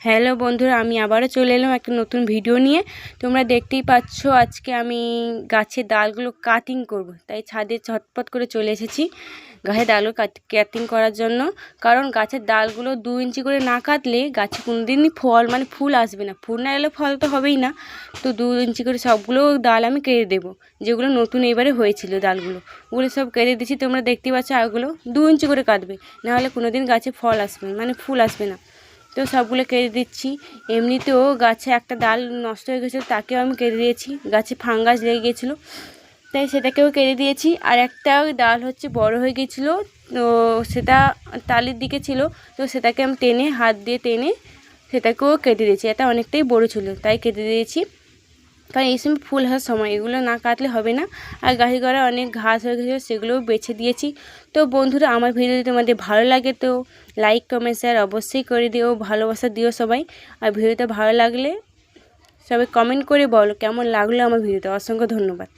Hello বন্ধুরা, আমি আবারও চলে এলাম একটা নতুন ভিডিও নিয়ে। তোমরা দেখতেই পাচ্ছ আজকে আমি গাছের ডালগুলো কাটিং করব, তাই ছাদে ঝটপট করে চলে এসেছি গাছের ডালগুলো কাটিং করার জন্য। কারণ গাছের ডালগুলো 2 ইঞ্চি করে না কাটলে গাছে কোনোদিনই ফুল আসবে না। ফুল না এলে ফল তো হবেই না। তো 2 ইঞ্চি করে সবগুলো ডাল আমি কেটে দেবো, যেগুলো নতুন এবারে হয়েছিল ডালগুলো, ওগুলো সব কেটে দিচ্ছি। তোমরা দেখতেই পাচ্ছ ওগুলো 2 ইঞ্চি করে কাটবে, নাহলে কোনোদিন গাছে ফল আসবে ফুল আসবে না। তো সবগুলো কেটে দিচ্ছি। এমনিতেও গাছে একটা ডাল নষ্ট হয়ে গেছিলো, তাকেও আমি কেটে দিয়েছি। গাছে ফাঙ্গাস লেগে গিয়েছিলো, তাই সেটাকেও কেটে দিয়েছি। আর একটা ডাল বড় হয়ে গিয়েছিলো, তো সেটা টালির দিকে ছিল, তো সেটাকে আমি হাত দিয়ে টেনে সেটাকেও কেটে দিয়েছি। এটা অনেকটাই বড় ছিল, তাই কেটে দিয়েছি। কারণ এই সময় ফুল আসার সময় এগুলো না কাটলে হবে না। আর গাছের গোড়ায় অনেক ঘাস হয়ে গেছিলো, সেগুলোও বেছে দিয়েছি। তো বন্ধুরা, আমার ভিডিও যদি তোমাদের ভালো লাগে তো লাইক কমেন্ট শেয়ার অবশ্যই করে দিও, ভালোবাসা দিও সবাই। আর ভিডিওটা ভালো লাগলে সবাই কমেন্ট করে বলো কেমন লাগলো আমার ভিডিওটা। অসংখ্য ধন্যবাদ।